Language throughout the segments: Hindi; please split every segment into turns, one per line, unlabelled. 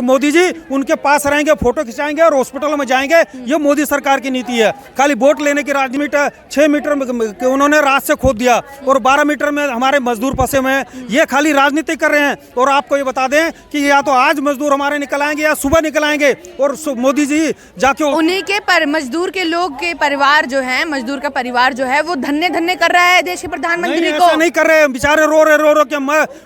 मोदी जी उनके पास रहेंगे, फोटो खिंचाएंगे और हॉस्पिटलों में जाएंगे। ये मोदी सरकार की नीति है। खाली वोट लेने की राजनीति। 6 मीटर में उन्होंने रात से खोद दिया और 12 मीटर में हमारे मजदूर फंसे हुए हैं। ये खाली राजनीति कर रहे हैं। और आपको ये बता दें कि या तो आज मजदूर हमारे निकल आएंगे या सुबह निकल आएंगे। और मोदी जी जाके
उन्हीं के पर मजदूर के लोग के परिवार जो है, मजदूर का परिवार जो है वो धन्य धन्य कर रहा है देश के प्रधानमंत्री को।
ऐसा नहीं कर रहे, बेचारे रो रहे कि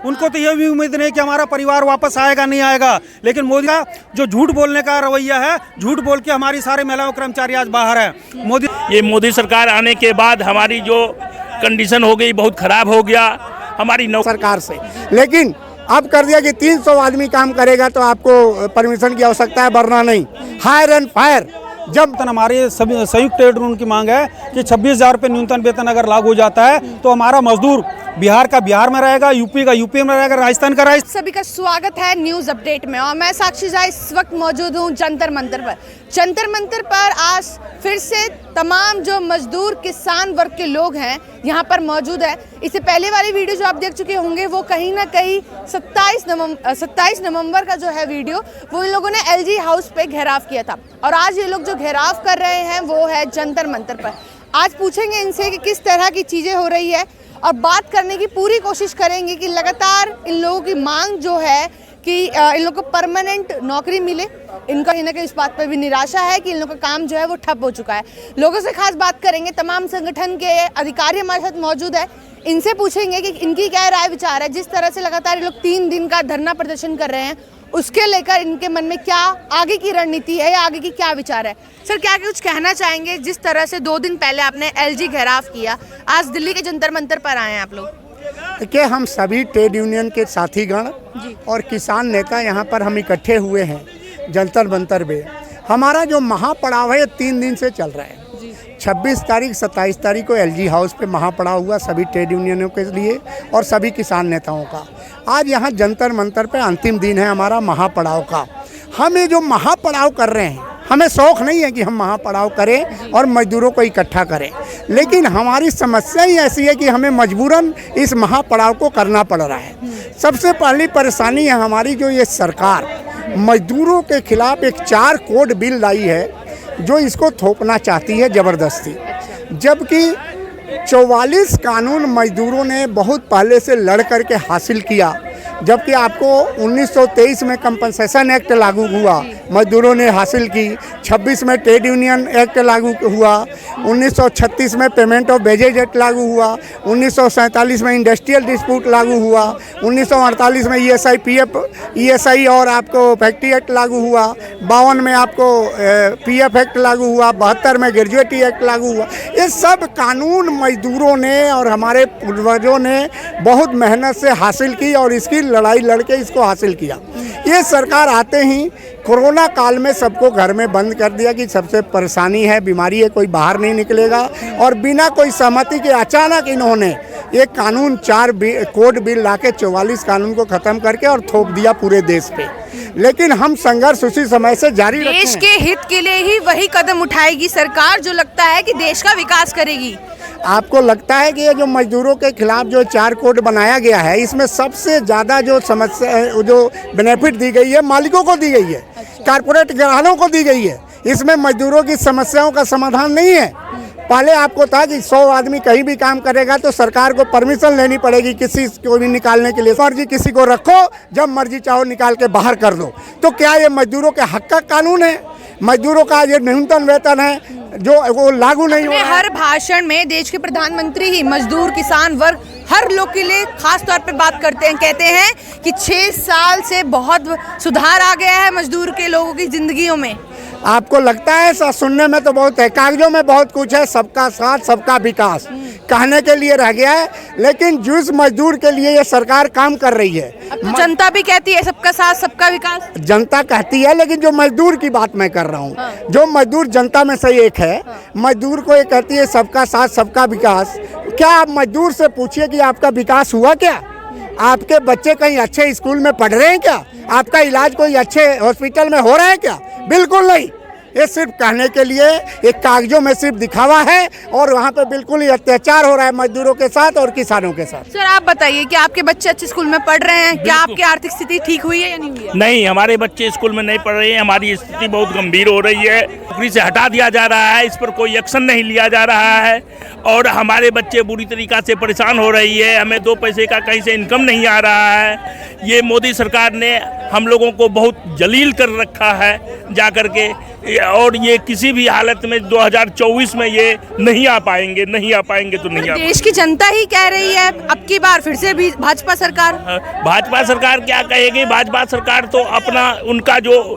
उनको तो ये भी उम्मीद नहीं कि हमारा परिवार वापस आएगा नहीं आएगा। लेकिन मोदी का जो झूठ बोलने का रवैया है, झूठ बोल के हमारी सारे महिलाओं कर्मचारी आज बाहर है।
मोदी सरकार आने के बाद हमारी जो कंडीशन हो गई बहुत खराब हो गया हमारी
सरकार से। लेकिन अब कर दिया कि 300 आदमी काम करेगा तो आपको परमिशन की आवश्यकता है, वरना नहीं। Hire and fire.
जब हमारे संयुक्त ट्रेड यूनियन की मांग है कि 26,000 रुपये न्यूनतम वेतन अगर लागू हो जाता है तो हमारा मजदूर बिहार का बिहार में रहेगा, यूपी का यूपी में रहेगा, राजस्थान का राजस्थान।
सभी का स्वागत है न्यूज अपडेट में और मैं साक्षी झा इस वक्त मौजूद हूँ जंतर मंतर पर। जंतर मंतर पर आज फिर से तमाम जो मजदूर किसान वर्ग के लोग हैं यहाँ पर मौजूद है। इससे पहले वाली वीडियो जो आप देख चुके होंगे वो कहीं ना कहीं 27 नवंबर का जो है वीडियो, वो इन लोगों ने LG हाउस पे घेराव किया था। और आज ये लोग जो घेराव कर रहे हैं वो है जंतर मंतर पर। आज पूछेंगे इनसे कि किस तरह की चीज़ें हो रही है और बात करने की पूरी कोशिश करेंगे कि लगातार इन लोगों की मांग जो है कि इन लोगों को परमानेंट नौकरी मिले। इनका कहीं ना कहीं इस बात पर भी निराशा है कि इन लोगों का काम जो है वो ठप हो चुका है। लोगों से खास बात करेंगे, तमाम संगठन के अधिकारी हमारे साथ मौजूद है। इनसे पूछेंगे कि इनकी क्या राय विचार है। जिस तरह से लगातार ये लोग 3 दिन का धरना प्रदर्शन कर रहे हैं, उसके लेकर इनके मन में क्या आगे की रणनीति है या आगे की क्या विचार है। सर, क्या कुछ कहना चाहेंगे? जिस तरह से 2 दिन पहले आपने LG घेराव किया, आज दिल्ली के जंतर मंतर पर आए हैं आप लोग।
देखिए, हम सभी ट्रेड यूनियन के साथीगण और किसान नेता यहाँ पर हम इकट्ठे हुए हैं जंतर मंतर पे। हमारा जो महापड़ाव है 3 दिन से चल रहा है। 26 तारीख 27 तारीख को LG हाउस पे महापड़ाव हुआ सभी ट्रेड यूनियनों के लिए और सभी किसान नेताओं का। आज यहाँ जंतर मंतर पे अंतिम दिन है हमारा महापड़ाव का। हम ये जो महापड़ाव कर रहे हैं, हमें शौक़ नहीं है कि हम महापड़ाव करें और मजदूरों को इकट्ठा करें, लेकिन हमारी समस्या ही ऐसी है कि हमें मजबूरन इस महापड़ाव को करना पड़ रहा है। सबसे पहली परेशानी है हमारी, जो ये सरकार मजदूरों के खिलाफ एक 4 कोड बिल लाई है जो इसको थोपना चाहती है ज़बरदस्ती। जबकि 44 कानून मजदूरों ने बहुत पहले से लड़ करके हासिल किया। जबकि आपको 1923 में कंपनसेशन एक्ट लागू हुआ, मजदूरों ने हासिल की। 26 में ट्रेड यूनियन एक्ट लागू हुआ। 1936 में पेमेंट ऑफ वेजेज एक्ट लागू हुआ। 1947 में इंडस्ट्रियल डिस्प्यूट लागू हुआ। 1948 में ESI PF ESI और आपको फैक्ट्री एक्ट लागू हुआ। 52 में आपको PF एक्ट लागू हुआ। 72 में ग्रेजुएटी एक्ट लागू हुआ। ये सब कानून मजदूरों ने और हमारे पूर्वजों ने बहुत मेहनत से हासिल की और इसकी लड़ाई लड़के इसको हासिल किया। ये सरकार आते ही कोरोना काल में सबको घर में बंद कर दिया कि सबसे परेशानी है, बीमारी है, कोई बाहर नहीं निकलेगा। और बिना कोई सहमति के अचानक इन्होंने एक कानून 4 कोड बिल लाके 44 कानून को ख़त्म करके और थोप दिया पूरे देश पे। लेकिन हम संघर्ष उसी समय से जारी रखते हैं।
देश के हित के लिए ही वही कदम उठाएगी सरकार जो लगता है कि देश का विकास करेगी।
आपको लगता है कि ये जो मजदूरों के खिलाफ जो 4 कोड बनाया गया है, इसमें सबसे ज़्यादा जो समस्या जो बेनिफिट दी गई है मालिकों को दी गई है, कारपोरेट घरानों को दी गई है। इसमें मजदूरों की समस्याओं का समाधान नहीं है। पहले आपको था कि 100 आदमी कहीं भी काम करेगा तो सरकार को परमिशन लेनी पड़ेगी किसी को भी निकालने के लिए। मर्जी किसी को रखो, जब मर्जी चाहो निकाल के बाहर कर दो। तो क्या ये मजदूरों के हक का कानून है? मजदूरों का ये न्यूनतम वेतन है जो वो लागू नहीं हो रहा है।
हर भाषण में देश के प्रधानमंत्री ही मजदूर, किसान वर्ग, हर लोग के लिए खास तौर पे बात करते हैं। कहते हैं कि 6 साल से बहुत सुधार आ गया है मजदूर के लोगों की जिंदगियों में।
आपको लगता है ऐसा? सुनने में तो बहुत है, कागजों में बहुत कुछ है, सबका साथ सबका विकास कहने के लिए रह गया है, लेकिन जिस मजदूर के लिए ये सरकार काम कर रही है।
अब तो जनता भी कहती है सबका साथ सबका विकास।
जनता कहती है, लेकिन जो मजदूर की बात मैं कर रहा हूँ, जो मजदूर जनता में से एक है, मजदूर को ये कहती है सबका साथ सबका विकास। क्या आप मजदूर से पूछिए कि आपका विकास हुआ क्या? आपके बच्चे कहीं अच्छे स्कूल में पढ़ रहे हैं क्या? आपका इलाज कोई अच्छे हॉस्पिटल में हो रहा है क्या? बिल्कुल नहीं। ये सिर्फ कहने के लिए, एक कागजों में सिर्फ दिखावा है और वहाँ पे बिल्कुल ही अत्याचार हो रहा है मजदूरों के साथ और किसानों के साथ।
सर आप बताइए कि आपके बच्चे अच्छे स्कूल में पढ़ रहे हैं, क्या आपकी आर्थिक स्थिति ठीक हुई है या नहीं हुई है?
नहीं, हमारे बच्चे स्कूल में नहीं पढ़ रहे हैं, हमारी स्थिति बहुत गंभीर हो रही है। नौकरी से हटा दिया जा रहा है, इस पर कोई एक्शन नहीं लिया जा रहा है और हमारे बच्चे बुरी तरीका से परेशान हो रही है। हमें 2 पैसे का कहीं से इनकम नहीं आ रहा है। ये मोदी सरकार ने हम लोगों को बहुत जलील कर रखा है जा करके, और ये किसी भी हालत में 2024 में ये नहीं आ पाएंगे तो नहीं आ पाएंगे।
देश की जनता ही कह रही है अब की बार फिर से भी भाजपा सरकार।
भाजपा सरकार क्या कहेगी? भाजपा सरकार तो अपना, उनका जो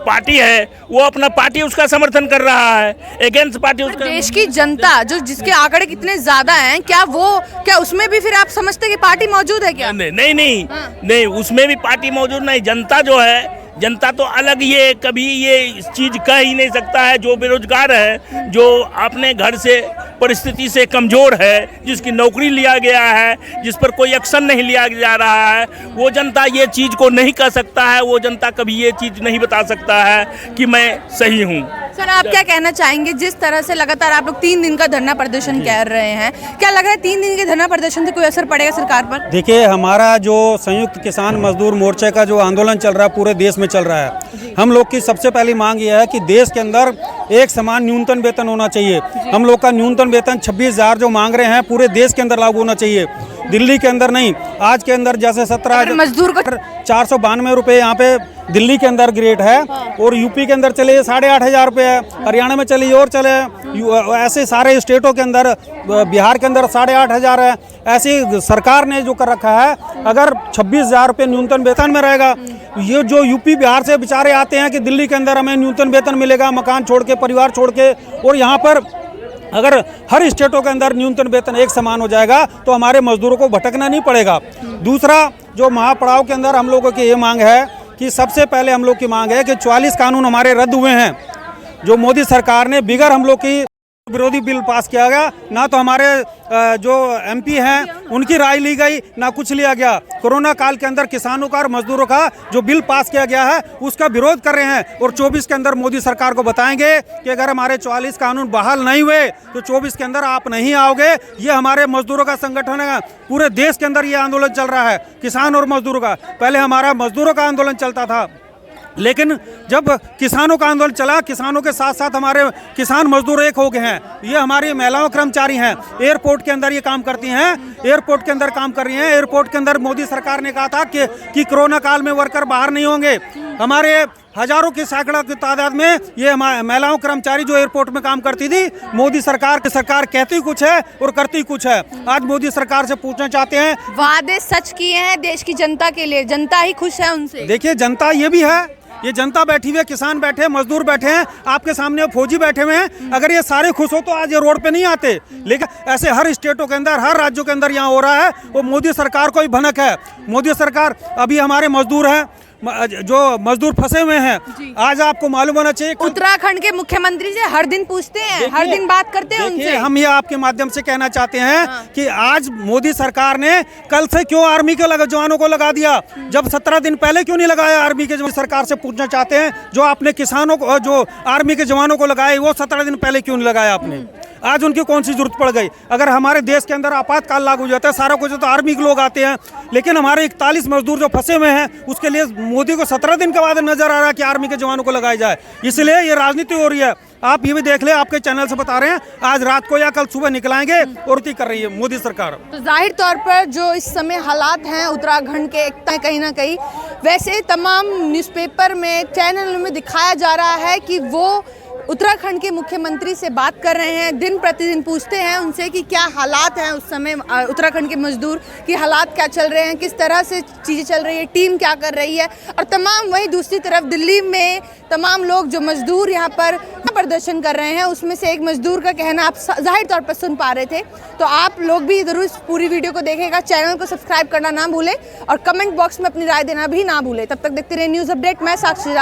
पार्टी है वो अपना पार्टी उसका समर्थन कर रहा है, अगेंस्ट पार्टी उसका।
देश की जनता जो जिसके आंकड़े कितने ज्यादा हैं, क्या उसमें भी फिर आप समझते कि पार्टी मौजूद है क्या?
नहीं, उसमें भी पार्टी मौजूद नहीं। जनता जो है, जनता तो अलग, ये कभी ये इस चीज कह ही नहीं सकता है। जो बेरोजगार है, जो अपने घर से परिस्थिति से कमजोर है, जिसकी नौकरी लिया गया है, जिस पर कोई एक्शन नहीं लिया जा रहा है, वो जनता ये चीज को नहीं कह सकता है। वो जनता कभी ये चीज नहीं बता सकता है कि मैं सही हूँ।
सर आप क्या कहना चाहेंगे, जिस तरह से लगातार आप लोग 3 दिन का धरना प्रदर्शन कर रहे हैं, क्या लग रहा है 3 दिन के धरना प्रदर्शन से कोई असर पड़ेगा सरकार पर?
देखिए, हमारा जो संयुक्त किसान मजदूर मोर्चे का जो आंदोलन चल रहा है पूरे देश में चल रहा है। हम लोग की सबसे पहली मांग यह है कि देश के अंदर एक समान न्यूनतम वेतन होना चाहिए। हम लोग का न्यूनतम वेतन 26,000 जो मांग रहे हैं पूरे देश के अंदर लागू होना चाहिए, दिल्ली के अंदर नहीं। आज के अंदर जैसे 17
मजदूर को
492 रुपये यहाँ पे दिल्ली के अंदर ग्रेड है, और यूपी के अंदर चले 8,500 रुपये है, हरियाणा में चले और चले, ऐसे सारे स्टेटों के अंदर, बिहार के अंदर 8,500 है। ऐसी सरकार ने जो कर रखा है, अगर 26,000 रुपये न्यूनतम वेतन में रहेगा, ये जो यूपी बिहार से बेचारे आते हैं कि दिल्ली के अंदर हमें न्यूनतम वेतन मिलेगा, मकान छोड़ के, परिवार छोड़ के, और यहाँ पर अगर हर स्टेटों के अंदर न्यूनतम वेतन एक समान हो जाएगा तो हमारे मजदूरों को भटकना नहीं पड़ेगा। दूसरा, जो महापड़ाव के अंदर हम लोगों की ये मांग है कि सबसे पहले हम लोग की मांग है कि 44 कानून हमारे रद्द हुए हैं, जो मोदी सरकार ने बिगर हम लोग की विरोधी बिल पास किया गया। ना तो हमारे जो एमपी हैं उनकी राय ली गई, ना कुछ लिया गया। कोरोना काल के अंदर किसानों का और मजदूरों का जो बिल पास किया गया है उसका विरोध कर रहे हैं, और 24 के अंदर मोदी सरकार को बताएंगे कि अगर हमारे 44 कानून बहाल नहीं हुए तो 24 के अंदर आप नहीं आओगे। ये हमारे मजदूरों का संगठन है, पूरे देश के अंदर ये आंदोलन चल रहा है, किसान और मजदूरों का। पहले हमारा मजदूरों का आंदोलन चलता था, लेकिन जब किसानों का आंदोलन चला, किसानों के साथ साथ हमारे किसान मजदूर एक हो गए हैं। ये हमारी महिलाओं कर्मचारी हैं, एयरपोर्ट के अंदर ये काम करती हैं, एयरपोर्ट के अंदर काम कर रही हैं। एयरपोर्ट के अंदर मोदी सरकार ने कहा था कि कोरोना काल में वर्कर बाहर नहीं होंगे। हमारे हजारों की सैकड़ों की तादाद में ये महिलाओं कर्मचारी जो एयरपोर्ट में काम करती थी, मोदी सरकार कहती कुछ है और करती कुछ है। आज मोदी सरकार से पूछना चाहते हैं,
वादे सच किए हैं देश की जनता के लिए, जनता ही खुश है उनसे?
देखिए, जनता ये भी है, ये जनता बैठी हुई है, किसान बैठे हैं, मजदूर बैठे हैं, आपके सामने फौजी बैठे हुए हैं। अगर ये सारे खुश हो तो आज ये रोड पे नहीं आते। लेकिन ऐसे हर स्टेटों के अंदर, हर राज्यों के अंदर यहाँ हो रहा है, वो मोदी सरकार को ही भनक है। मोदी सरकार, अभी हमारे मजदूर हैं, जो मजदूर फंसे हुए हैं, आज आपको मालूम होना चाहिए,
उत्तराखंड के मुख्यमंत्री से हर दिन पूछते हैं, हर दिन बात करते हैं उनसे।
हम ये आपके माध्यम से कहना चाहते हैं कि आज मोदी सरकार ने कल से क्यों आर्मी के जवानों को लगा दिया, जब 17 दिन पहले क्यों नहीं लगाया आर्मी के जवान? सरकार से पूछना चाहते हैं, जो आपने किसानों को, जो आर्मी के जवानों को लगाए, वो 17 दिन पहले क्यों नहीं लगाया आपने? आज उनकी कौन सी जरूरत पड़ गई? अगर हमारे देश के अंदर आपातकाल लागू हो जाता है, सारा कुछ, तो आर्मी के लोग आते हैं। लेकिन हमारे 41 मजदूर जो फंसे हुए हैं, उसके लिए मोदी को 17 दिन के बाद नजर आ रहा है कि आर्मी के जवानों को लगाया जाए। इसलिए ये राजनीति हो रही है। आप ये भी देख ले, आपके चैनल से बता रहे हैं, आज रात को या कल सुबह निकलाएंगे, और कर रही है मोदी सरकार।
तो जाहिर तौर पर जो इस समय हालात हैं उत्तराखंड के, कहीं ना कहीं वैसे तमाम न्यूज़पेपर में, चैनल में दिखाया जा रहा है कि वो उत्तराखंड के मुख्यमंत्री से बात कर रहे हैं, दिन प्रतिदिन पूछते हैं उनसे कि क्या हालात हैं उस समय उत्तराखंड के मजदूर की, हालात क्या चल रहे हैं, किस तरह से चीज़ें चल रही है, टीम क्या कर रही है। और तमाम वहीं दूसरी तरफ दिल्ली में तमाम लोग जो मजदूर यहाँ पर प्रदर्शन कर रहे हैं, उसमें से एक मजदूर का कहना आप जाहिर तौर पर सुन पा रहे थे। तो आप लोग भी ज़रूर इस पूरी वीडियो को देखेगा, चैनल को सब्सक्राइब करना ना भूलें और कमेंट बॉक्स में अपनी राय देना भी ना भूलें। तब तक देखते रहिए न्यूज़ अपडेट। मैं साक्षी।